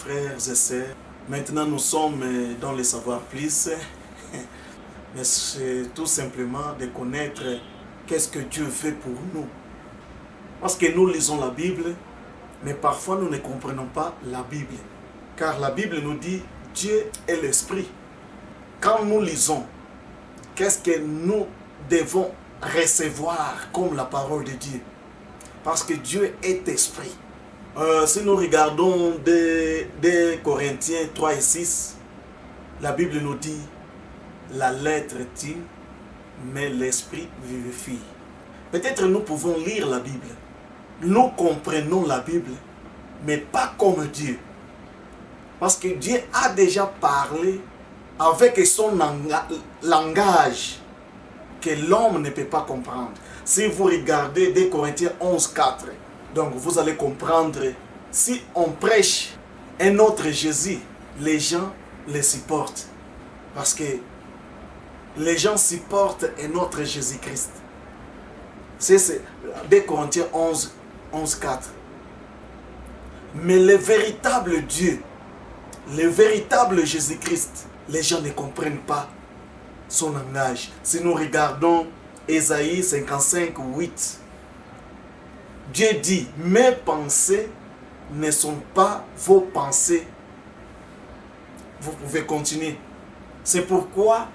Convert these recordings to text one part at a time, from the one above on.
frères et sœurs. Maintenant, nous sommes dans le savoir plus, mais c'est tout simplement de connaître qu'est-ce que Dieu fait pour nous. Parce que nous lisons la Bible, mais parfois nous ne comprenons pas la Bible. Car la Bible nous dit Dieu est l'Esprit. Quand nous lisons, qu'est-ce que nous devons recevoir comme la parole de Dieu? Parce que Dieu est Esprit. Si nous regardons des Corinthiens 3 et 6, la Bible nous dit la lettre tue, mais l'Esprit vivifie. Peut-être nous pouvons lire la Bible. Nous comprenons la Bible, mais pas comme Dieu. Parce que Dieu a déjà parlé avec son langage que l'homme ne peut pas comprendre. Si vous regardez 2 Corinthiens 11, 4, donc vous allez comprendre, si on prêche un autre Jésus, les gens le supportent. Parce que les gens supportent un autre Jésus-Christ. C'est 2 Corinthiens 11, 4. Mais le véritable Dieu, le véritable Jésus-Christ, les gens ne comprennent pas son langage. Si nous regardons Ésaïe 55, 8, Dieu dit, mes pensées ne sont pas vos pensées. Vous pouvez continuer. C'est pourquoi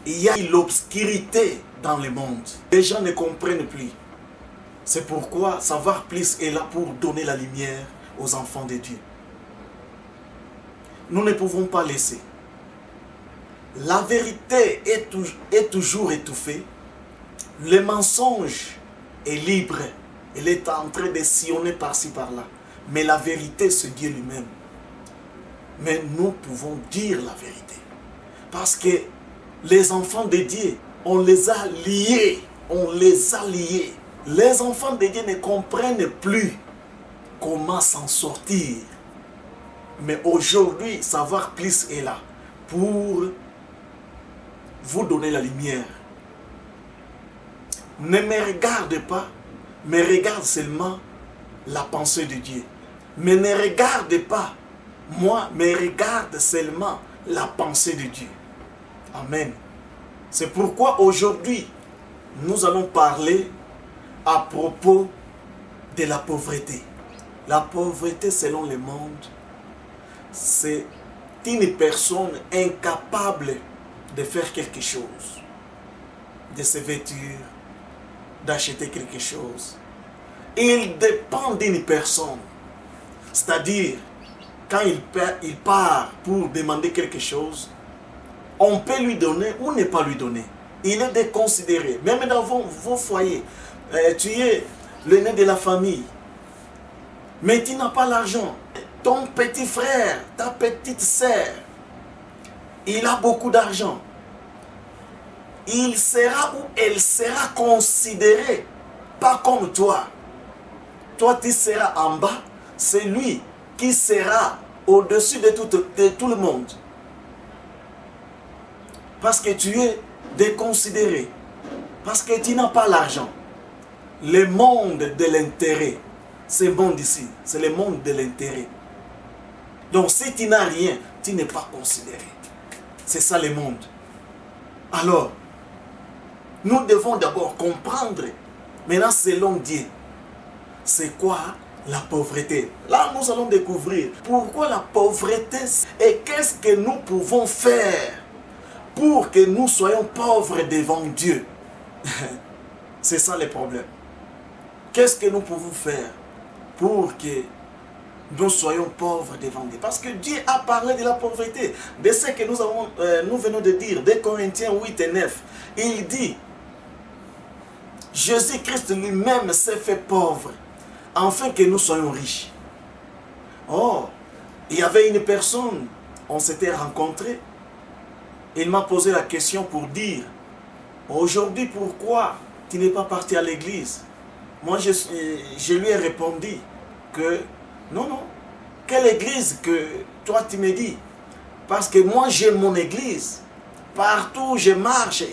il y a l'obscurité dans le monde. Les gens ne comprennent plus. C'est pourquoi Savoir Plus est là pour donner la lumière aux enfants de Dieu. Nous ne pouvons pas laisser. La vérité est toujours étouffée. Le mensonge est libre. Il est en train de sillonner par-ci, par-là. Mais la vérité, c'est Dieu lui-même. Mais nous pouvons dire la vérité. Parce que les enfants de Dieu, on les a liés. On les a liés. Les enfants de Dieu ne comprennent plus comment s'en sortir. Mais aujourd'hui, Savoir Plus est là pour vous donner la lumière. Ne me regarde pas, mais regarde seulement la pensée de Dieu. Mais ne regarde pas moi, mais regarde seulement la pensée de Dieu. Amen. C'est pourquoi aujourd'hui, nous allons parler à propos de la pauvreté. La pauvreté selon le monde, c'est une personne incapable de faire quelque chose, de se vêtir, d'acheter quelque chose. Il dépend d'une personne. C'est-à-dire, quand il part pour demander quelque chose, on peut lui donner ou ne pas lui donner. Il est déconsidéré. Même dans vos foyers, tu es l'aîné de la famille, mais tu n'as pas l'argent. Ton petit frère, ta petite sœur, il a beaucoup d'argent. Il sera ou elle sera considérée pas comme toi. Toi, tu seras en bas. C'est lui qui sera au-dessus de tout le monde. Parce que tu es déconsidéré. Parce que tu n'as pas l'argent. Le monde de l'intérêt, ce monde ici, c'est le monde de l'intérêt. Donc si tu n'as rien, tu n'es pas considéré. C'est ça le monde. Alors, nous devons d'abord comprendre, maintenant selon Dieu, c'est quoi la pauvreté. Là, nous allons découvrir pourquoi la pauvreté et qu'est-ce que nous pouvons faire pour que nous soyons pauvres devant Dieu. C'est ça le problème. Qu'est-ce que nous pouvons faire pour que nous soyons pauvres devant Dieu? Parce que Dieu a parlé de la pauvreté, de ce que nous venons de dire, 2 Corinthiens 8 et 9. Il dit, Jésus-Christ lui-même s'est fait pauvre, afin que nous soyons riches. Oh, il y avait une personne, on s'était rencontrés, il m'a posé la question pour dire, aujourd'hui pourquoi tu n'es pas parti à l'église? Moi je lui ai répondu que non, quelle église que toi tu me dis? Parce que moi j'ai mon église, partout où je marche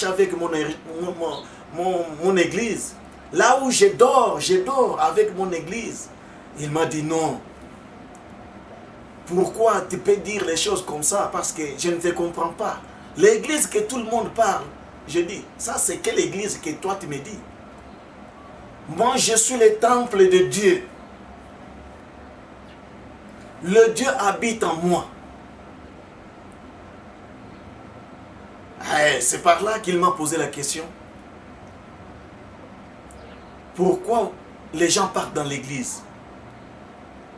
avec mon église. Là où je dors avec mon église. Il m'a dit non. Pourquoi tu peux dire les choses comme ça? Parce que je ne te comprends pas. L'église que tout le monde parle, je dis, ça c'est quelle église que toi tu me dis? Moi je suis le temple de Dieu. Le Dieu habite en moi. C'est par là qu'il m'a posé la question. Pourquoi les gens partent dans l'église?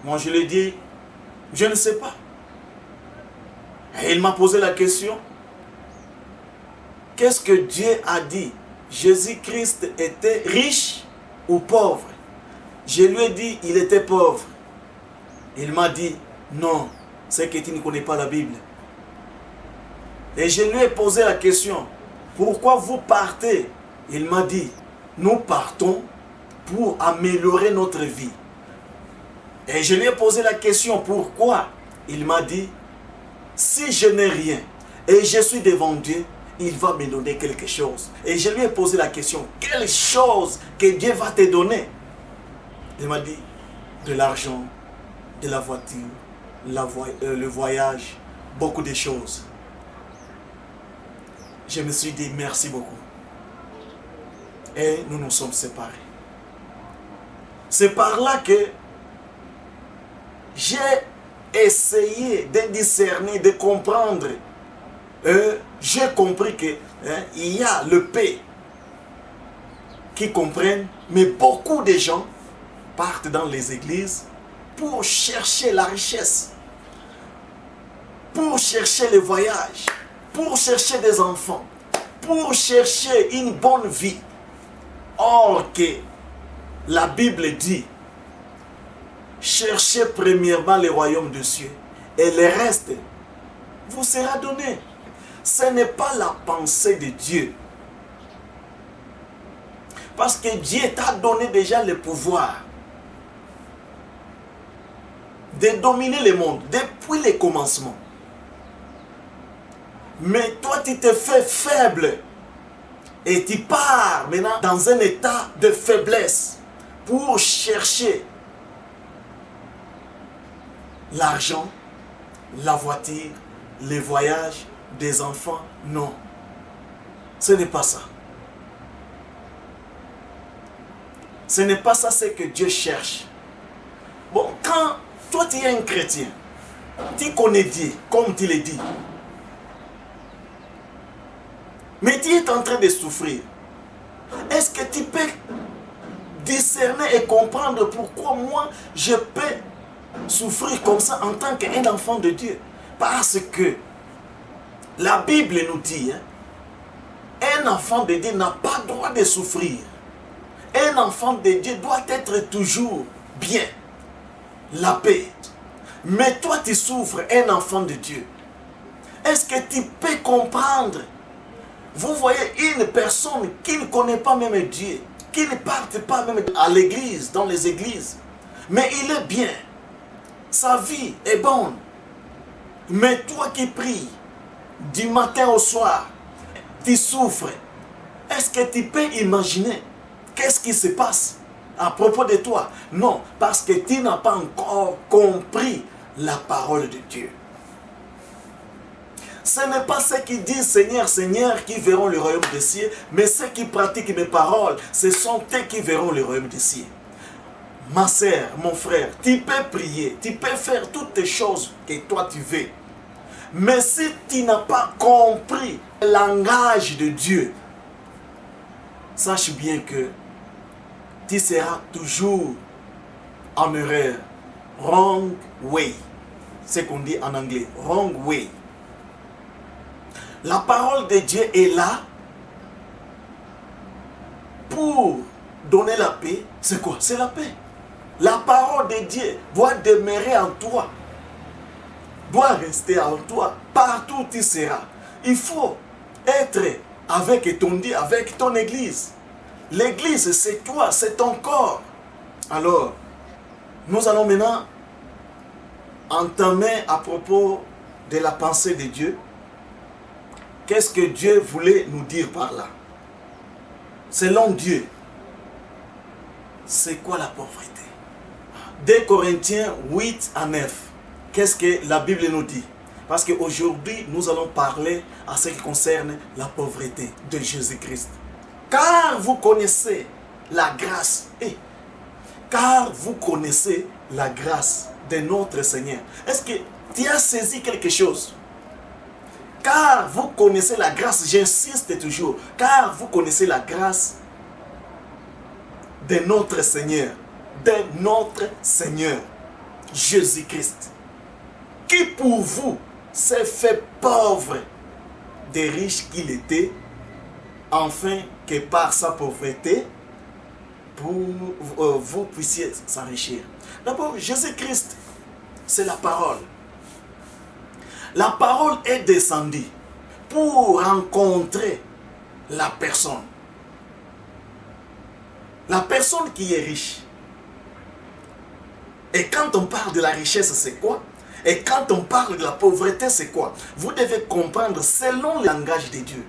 Moi je lui ai dit, je ne sais pas. Et il m'a posé la question. Qu'est-ce que Dieu a dit? Jésus-Christ était riche ou pauvre? Je lui ai dit, il était pauvre. Il m'a dit, non, c'est que tu ne connais pas la Bible. Et je lui ai posé la question, pourquoi vous partez? Il m'a dit, nous partons pour améliorer notre vie. Et je lui ai posé la question, pourquoi? Il m'a dit, si je n'ai rien et je suis devant Dieu, il va me donner quelque chose. Et je lui ai posé la question, quelle chose que Dieu va te donner? Il m'a dit, de l'argent, de la voiture, le voyage, beaucoup de choses. Je me suis dit, merci beaucoup. Et nous nous sommes séparés. C'est par là que j'ai essayé de discerner, de comprendre. J'ai compris que il y a le P qui comprennent, mais beaucoup de gens partent dans les églises pour chercher la richesse, pour chercher le voyage, pour chercher des enfants, pour chercher une bonne vie. Or que la Bible dit, cherchez premièrement le royaume des cieux et le reste vous sera donné. Ce n'est pas la pensée de Dieu. Parce que Dieu t'a donné déjà le pouvoir de dominer le monde depuis le commencement. Mais toi, tu te fais faible et tu pars maintenant dans un état de faiblesse pour chercher l'argent, la voiture, les voyages, des enfants. Non, ce n'est pas ça. Ce n'est pas ça ce que Dieu cherche. Bon, quand toi tu es un chrétien, tu connais Dieu, comme tu le dis, mais tu es en train de souffrir, est-ce que tu peux discerner et comprendre pourquoi moi je peux souffrir comme ça en tant qu'un enfant de Dieu? Parce que la Bible nous dit, un enfant de Dieu n'a pas le droit de souffrir. Un enfant de Dieu doit être toujours bien, la paix. Mais toi tu souffres, un enfant de Dieu. Est-ce que tu peux comprendre? Vous voyez une personne qui ne connaît pas même Dieu, qui ne part pas même à l'église, dans les églises, mais il est bien, sa vie est bonne. Mais toi qui pries du matin au soir, tu souffres. Est-ce que tu peux imaginer qu'est-ce qui se passe à propos de toi? Non, parce que tu n'as pas encore compris la parole de Dieu. Ce n'est pas ceux qui disent Seigneur, Seigneur qui verront le royaume des cieux, mais ceux qui pratiquent mes paroles, ce sont eux qui verront le royaume des cieux. Ma sœur, mon frère, tu peux prier, tu peux faire toutes les choses que toi tu veux. Mais si tu n'as pas compris le langage de Dieu, sache bien que tu seras toujours en erreur. Wrong way. C'est ce qu'on dit en anglais. Wrong way. La parole de Dieu est là pour donner la paix. C'est quoi? C'est la paix. La parole de Dieu doit demeurer en toi. Doit rester en toi. Partout où tu seras. Il faut être avec ton Dieu, avec ton église. L'église, c'est toi, c'est ton corps. Alors, nous allons maintenant entamer à propos de la pensée de Dieu. Qu'est-ce que Dieu voulait nous dire par là? Selon Dieu, c'est quoi la pauvreté? 2 Corinthiens 8 à 9. qu'est-ce que la Bible nous dit? Parce qu'aujourd'hui, nous allons parler à ce qui concerne la pauvreté de Jésus-Christ. Car vous connaissez la grâce. Car vous connaissez la grâce de notre Seigneur. Est-ce que tu as saisi quelque chose? Car vous connaissez la grâce, j'insiste toujours, car vous connaissez la grâce de notre Seigneur, Jésus-Christ, qui pour vous s'est fait pauvre des riches qu'il était, afin que par sa pauvreté, vous puissiez s'enrichir. D'abord, Jésus-Christ, c'est la parole. La parole est descendue pour rencontrer la personne. La personne qui est riche. Et quand on parle de la richesse, c'est quoi? Et quand on parle de la pauvreté, c'est quoi? Vous devez comprendre selon le langage de Dieu.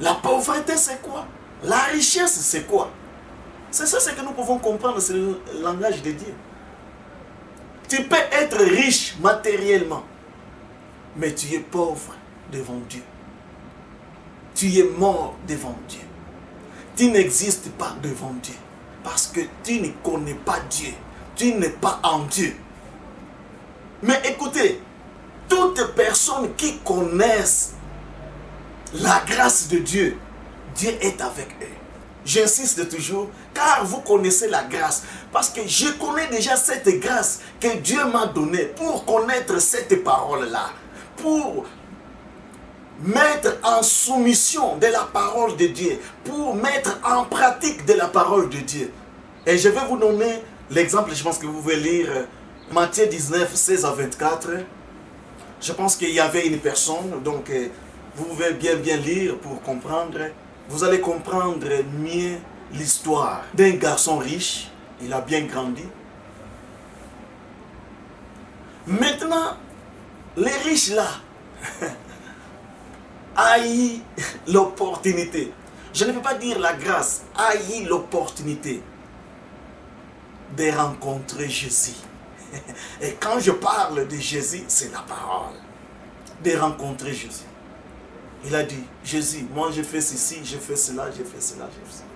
La pauvreté, c'est quoi? La richesse, c'est quoi? C'est ça ce que nous pouvons comprendre, c'est le langage de Dieu. Tu peux être riche matériellement, mais tu es pauvre devant Dieu. Tu es mort devant Dieu. Tu n'existes pas devant Dieu. Parce que tu ne connais pas Dieu. Tu n'es pas en Dieu. Mais écoutez, toutes personnes qui connaissent la grâce de Dieu, Dieu est avec eux. J'insiste toujours, car vous connaissez la grâce. Parce que je connais déjà cette grâce que Dieu m'a donnée pour connaître cette parole-là. Pour mettre en soumission de la parole de Dieu. Pour mettre en pratique de la parole de Dieu. Et je vais vous nommer l'exemple, je pense que vous pouvez lire Matthieu 19, 16 à 24. Je pense qu'il y avait une personne, donc vous pouvez bien lire pour comprendre. Vous allez comprendre mieux l'histoire d'un garçon riche. Il a bien grandi. Maintenant, les riches là haït l'opportunité. Je ne peux pas dire la grâce, haït l'opportunité de rencontrer Jésus. Et quand je parle de Jésus, c'est la parole. De rencontrer Jésus. Il a dit, Jésus, moi je fais ceci, je fais cela, je fais cela, je fais cela.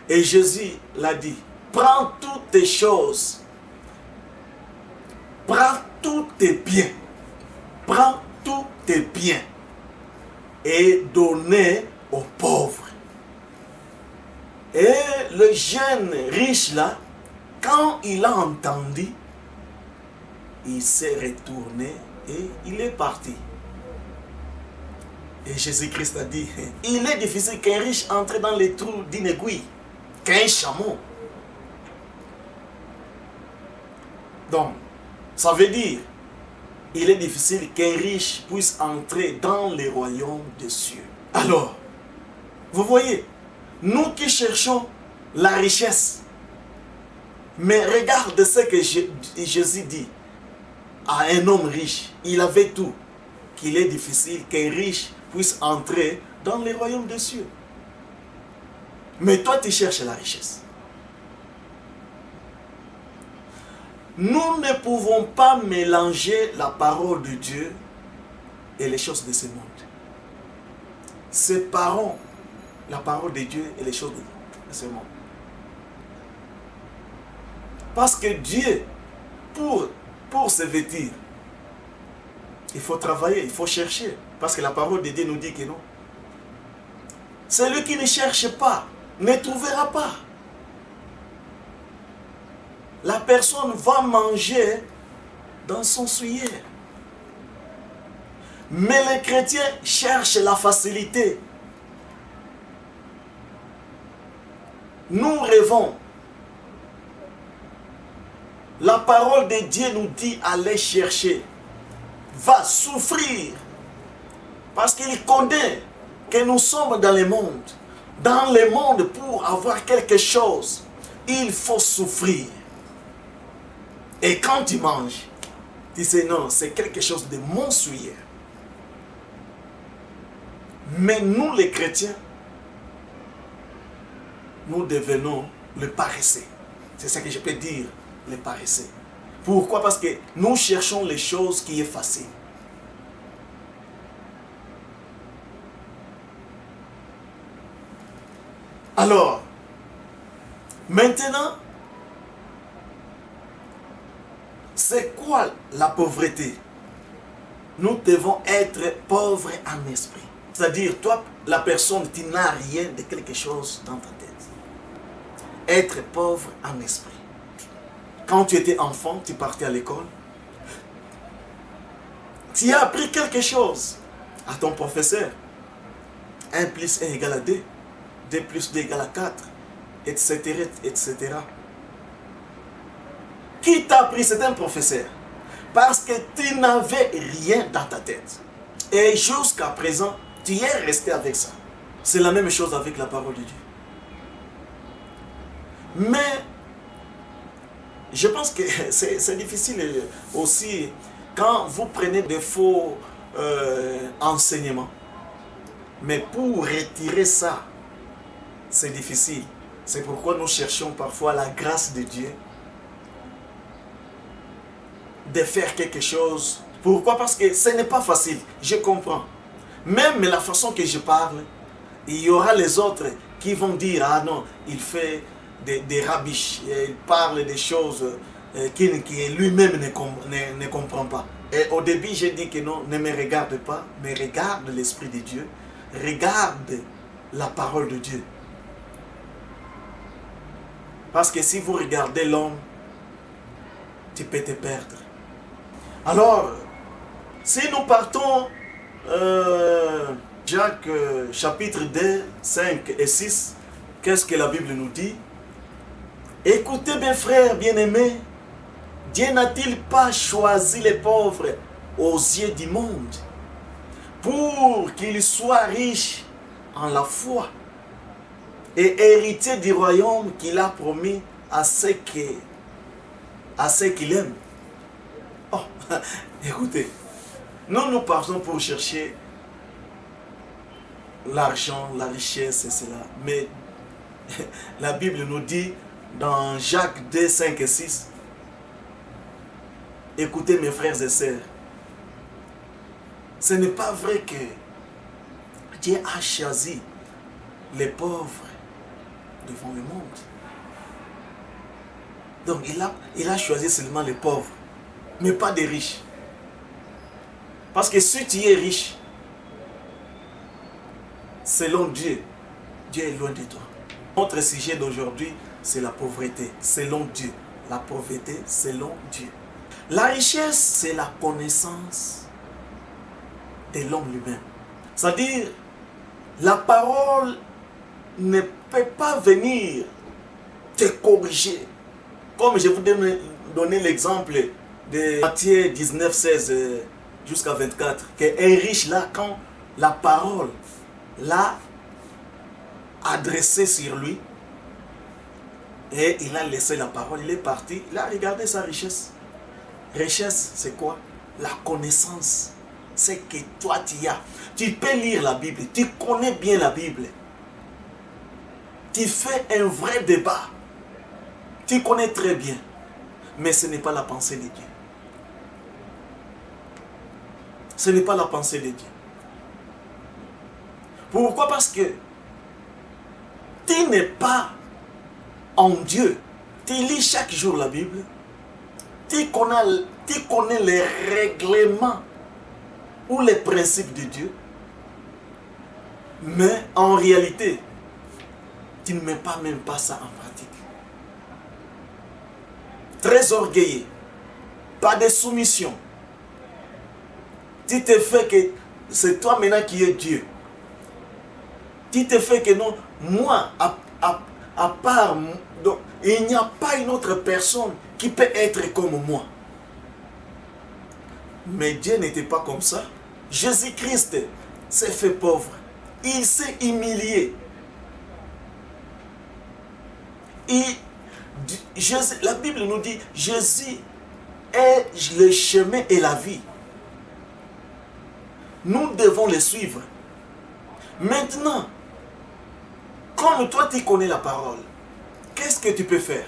Et Jésus l'a dit, prends toutes tes choses, prends tous tes biens, prends tous tes biens et donnez aux pauvres. Et le jeune riche là, quand il a entendu, il s'est retourné et il est parti. Et Jésus-Christ a dit, il est difficile qu'un riche entre dans les trous d'une aiguille, qu'un chameau. Donc, ça veut dire, il est difficile qu'un riche puisse entrer dans les royaumes des cieux. Alors, vous voyez, nous qui cherchons la richesse, mais regarde ce que Jésus dit à un homme riche. Il avait tout, qu'il est difficile qu'un riche puisse entrer dans les royaumes des cieux. Mais toi, tu cherches la richesse. Nous ne pouvons pas mélanger la parole de Dieu et les choses de ce monde. Séparons la parole de Dieu et les choses de ce monde. Parce que Dieu, pour se vêtir, il faut travailler, il faut chercher. Parce que la parole de Dieu nous dit que non. Celui qui ne cherche pas ne trouvera pas. La personne va manger dans son soulier. Mais les chrétiens cherchent la facilité. Nous rêvons. La parole de Dieu nous dit allez chercher. Va souffrir. Parce qu'il connaît que nous sommes dans le monde. Dans le monde, pour avoir quelque chose, il faut souffrir. Et quand tu manges, tu sais non, c'est quelque chose de monstrueux. Mais nous les chrétiens, nous devenons le paresseux. C'est ça que je peux dire, le paresseux. Pourquoi? Parce que nous cherchons les choses qui est facile. Alors, maintenant, c'est quoi la pauvreté? Nous devons être pauvres en esprit. C'est-à-dire, toi, la personne, tu n'as rien de quelque chose dans ta tête. Être pauvre en esprit. Quand tu étais enfant, tu partais à l'école. Tu as appris quelque chose à ton professeur. 1 plus 1 égale à 2. 2 plus 2 égale à 4. Etc. etc. Qui t'a appris? C'est un professeur. Parce que tu n'avais rien dans ta tête. Et jusqu'à présent, tu es resté avec ça. C'est la même chose avec la parole de Dieu. Mais, je pense que c'est difficile aussi quand vous prenez des faux enseignements. Mais pour retirer ça, c'est difficile. C'est pourquoi nous cherchons parfois la grâce de Dieu de faire quelque chose. Pourquoi? Parce que ce n'est pas facile, je comprends. Même la façon que je parle, il y aura les autres qui vont dire, ah non, il fait des rabiches, il parle des choses qui lui-même ne comprend pas. Et au début, j'ai dit que non, ne me regarde pas, mais regarde l'Esprit de Dieu, regarde la parole de Dieu. Parce que si vous regardez l'homme, tu peux te perdre. Alors, si nous partons, Jacques chapitre 2, 5 et 6, qu'est-ce que la Bible nous dit? Écoutez mes frères bien-aimés, Dieu n'a-t-il pas choisi les pauvres aux yeux du monde pour qu'ils soient riches en la foi et héritiers du royaume qu'il a promis à ceux qu'il aime? Oh, écoutez, nous partons pour chercher l'argent, la richesse et cela. Mais la Bible nous dit dans Jacques 2, 5 et 6, écoutez mes frères et sœurs, ce n'est pas vrai que Dieu a choisi les pauvres devant le monde. Donc il a choisi seulement les pauvres, mais pas des riches. Parce que si tu es riche, selon Dieu, Dieu est loin de toi. Notre sujet d'aujourd'hui, c'est la pauvreté, selon Dieu. La pauvreté, selon Dieu. La richesse, c'est la connaissance de l'homme lui-même. C'est-à-dire, la parole ne peut pas venir te corriger. Comme je vous donner l'exemple de Matthieu 19, 16 jusqu'à 24, qu'un riche là, quand la parole l'a adressé sur lui, et il a laissé la parole, il est parti, il a regardé sa richesse. Richesse, c'est quoi? La connaissance. C'est que toi tu as. Tu peux lire la Bible, tu connais bien la Bible. Tu fais un vrai débat. Tu connais très bien. Mais ce n'est pas la pensée de Dieu. Ce n'est pas la pensée de Dieu. Pourquoi? Parce que tu n'es pas en Dieu. Tu lis chaque jour la Bible. Tu connais les règlements ou les principes de Dieu. Mais en réalité, tu ne mets pas même pas ça en pratique. Très orgueilleux. Pas de soumission. Tu te fais que c'est toi maintenant qui es Dieu. Tu te fais que non, moi, à part, donc, il n'y a pas une autre personne qui peut être comme moi. Mais Dieu n'était pas comme ça. Jésus-Christ s'est fait pauvre. Il s'est humilié. La Bible nous dit, Jésus est le chemin et la vie. Nous devons le suivre. Maintenant, comme toi tu connais la parole, qu'est-ce que tu peux faire?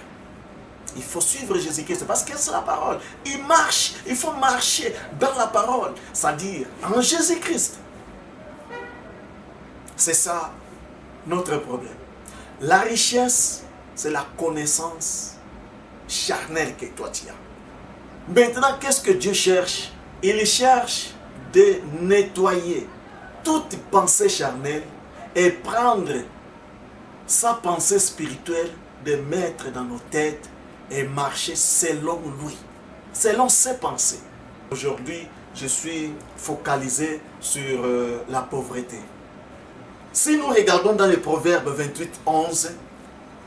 Il faut suivre Jésus-Christ parce que c'est la parole. Il marche, il faut marcher dans la parole, c'est-à-dire en Jésus-Christ. C'est ça notre problème. La richesse, c'est la connaissance charnelle que toi tu as. Maintenant, qu'est-ce que Dieu cherche? Il cherche de nettoyer toute pensée charnelle et prendre sa pensée spirituelle, de mettre dans nos têtes et marcher selon lui, selon ses pensées. Aujourd'hui, je suis focalisé sur la pauvreté. Si nous regardons dans les Proverbes 28, 11,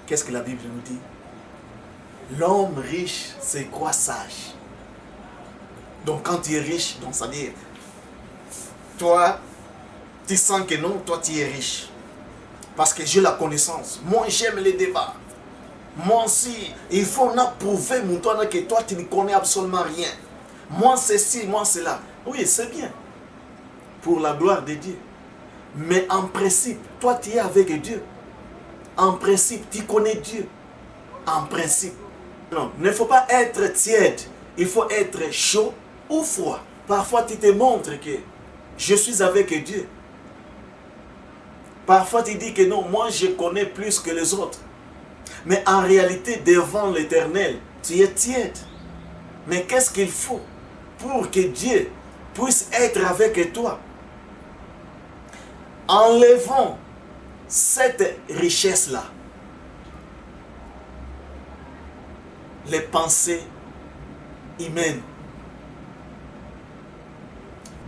qu'est-ce que la Bible nous dit? L'homme riche se croit sage. Donc quand tu es riche, donc ça veut dire, toi, tu sens que non, toi tu es riche. Parce que j'ai la connaissance. Moi j'aime les débats. Moi aussi, il faut prouver mon toi que toi tu ne connais absolument rien. Moi ceci, moi cela. Oui, c'est bien. Pour la gloire de Dieu. Mais en principe, toi tu es avec Dieu. En principe, tu connais Dieu. En principe. Non, il ne faut pas être tiède. Il faut être chaud ou froid. Parfois tu te montres que je suis avec Dieu. Parfois tu dis que non, moi je connais plus que les autres. Mais en réalité, devant l'Éternel, tu es tiède. Mais qu'est-ce qu'il faut pour que Dieu puisse être avec toi? Enlevons cette richesse-là. Les pensées humaines.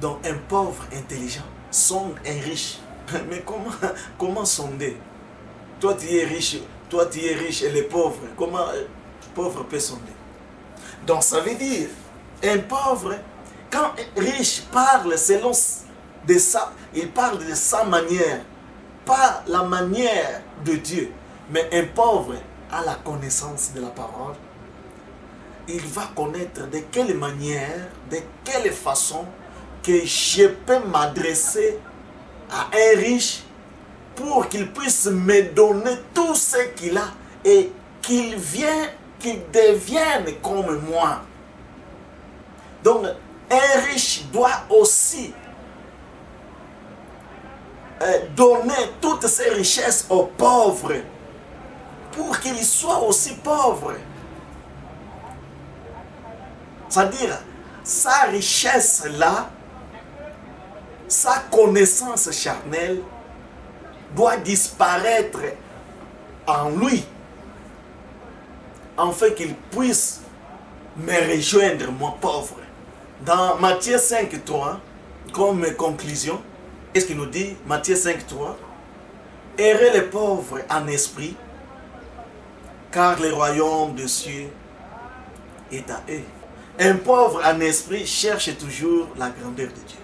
Donc un pauvre intelligent sonde un riche. Mais comment sonder? Toi tu es riche et les pauvres. Comment un pauvre peut sonder? Donc ça veut dire, un pauvre, quand un riche parle selon de ça, il parle de sa manière, pas la manière de Dieu. Mais un pauvre a la connaissance de la parole. Il va connaître de quelle manière, de quelle façon que je peux m'adresser à un riche pour qu'il puisse me donner tout ce qu'il a et qu'il devienne comme moi. Donc, un riche doit aussi donner toutes ses richesses aux pauvres pour qu'il soit aussi pauvre. C'est-à-dire, sa richesse-là, sa connaissance charnelle doit disparaître en lui, afin qu'il puisse me rejoindre, moi pauvre. Dans Matthieu 5, 3, comme conclusion, qu'est-ce qu'il nous dit? Matthieu 5, 3, errez les pauvres en esprit, car le royaume des cieux est à eux. Un pauvre en esprit cherche toujours la grandeur de Dieu.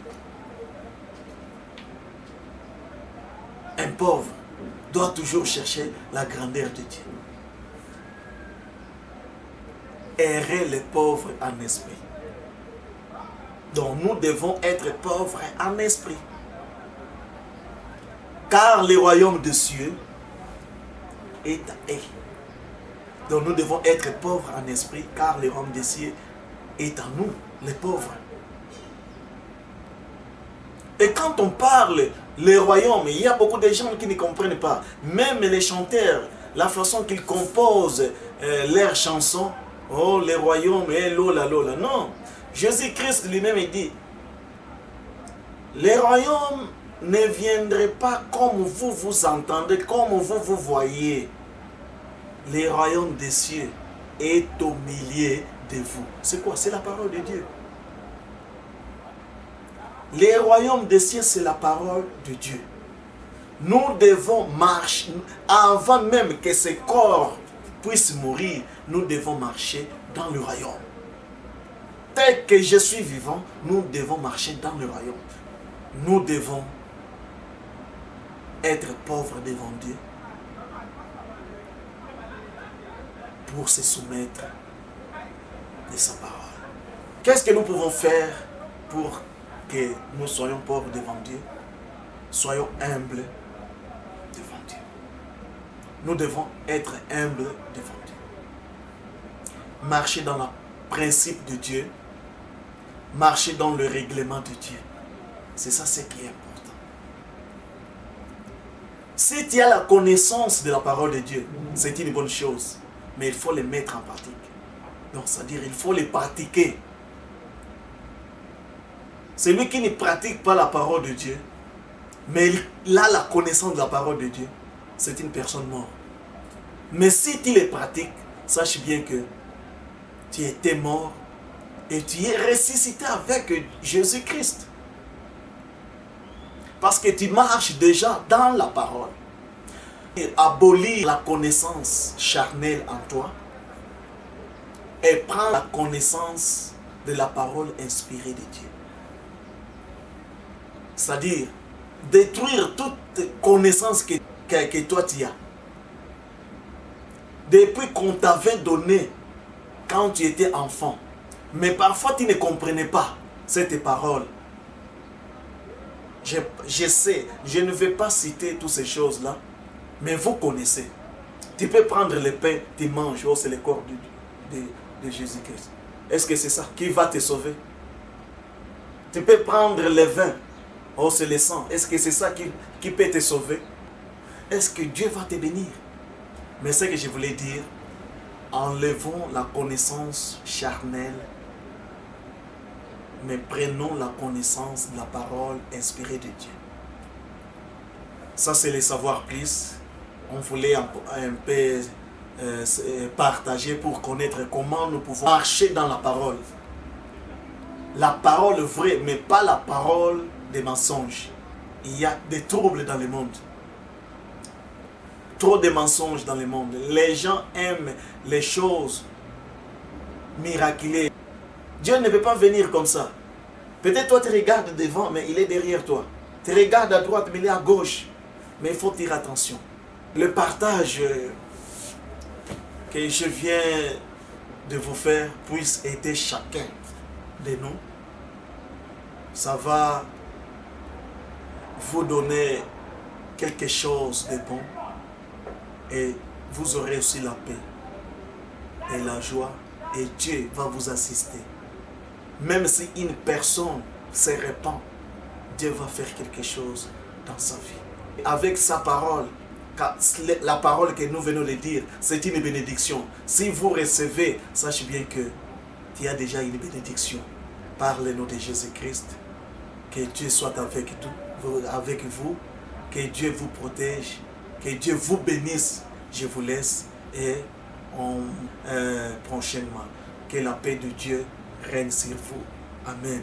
Un pauvre doit toujours chercher la grandeur de Dieu. Errer les pauvres en esprit. Donc nous devons être pauvres en esprit. Car le royaume des cieux est à eux. Donc nous devons être pauvres en esprit, car le royaume des cieux est à nous, les pauvres. Et quand on parle le royaume, il y a beaucoup de gens qui ne comprennent pas. Même les chanteurs, la façon qu'ils composent leurs chansons, oh le royaume, et lola lola. Non, Jésus-Christ lui-même dit, le royaume ne viendrait pas comme vous vous entendez, comme vous vous voyez. Le royaume des cieux est au milieu de vous. C'est quoi? C'est la parole de Dieu. Le royaume des cieux, c'est la parole de Dieu. Nous devons marcher, avant même que ce corps puisse mourir, nous devons marcher dans le royaume. Tel que je suis vivant, nous devons marcher dans le royaume. Nous devons être pauvres devant Dieu pour se soumettre de sa parole. Qu'est-ce que nous pouvons faire pour que nous soyons pauvres devant Dieu? Soyons humbles devant Dieu. Nous devons être humbles devant Dieu. marcher dans le principe de Dieu, marcher dans le règlement de Dieu. C'est ça ce qui est important. Si tu as la connaissance de la parole de Dieu, c'est une bonne chose, mais il faut les mettre en pratique. Donc, c'est-à-dire il faut les pratiquer. Celui qui ne pratique pas la parole de Dieu, mais il a la connaissance de la parole de Dieu, c'est une personne morte. Mais si tu les pratiques, sache bien que tu étais mort et tu es ressuscité avec Jésus-Christ. Parce que tu marches déjà dans la parole. Et abolir la connaissance charnelle en toi et prendre la connaissance de la parole inspirée de Dieu. C'est-à-dire détruire toute connaissance que toi tu as. Depuis qu'on t'avait donné quand tu étais enfant. Mais parfois tu ne comprenais pas cette parole. Je sais, je ne vais pas citer toutes ces choses-là, mais vous connaissez. Tu peux prendre le pain, tu manges, oh c'est le corps de Jésus-Christ. Est-ce que c'est ça qui va te sauver? Tu peux prendre le vin, oh c'est le sang. Est-ce que c'est ça qui peut te sauver? Est-ce que Dieu va te bénir? Mais ce que je voulais dire, enlevons la connaissance charnelle, mais prenons la connaissance de la parole inspirée de Dieu. Ça, c'est le savoir plus. On voulait un peu partager pour connaître comment nous pouvons marcher dans la parole. La parole vraie, mais pas la parole des mensonges. Il y a des troubles dans le monde. Trop de mensonges dans le monde. Les gens aiment les choses miraculeuses. Dieu ne peut pas venir comme ça. Peut-être toi tu regardes devant, mais il est derrière toi. Tu regardes à droite, mais il est à gauche. Mais il faut dire attention. Le partage que je viens de vous faire puisse aider chacun de nous. Ça va vous donner quelque chose de bon. Et vous aurez aussi la paix et la joie. Et Dieu va vous assister. Même si une personne se répand, Dieu va faire quelque chose dans sa vie. Avec sa parole, la parole que nous venons de dire, c'est une bénédiction. Si vous recevez, sachez bien que il y a déjà une bénédiction. Par le nom de Jésus-Christ, que Dieu soit avec vous, que Dieu vous protège, que Dieu vous bénisse. Je vous laisse et prochainement, que la paix de Dieu règne sur vous. Amen.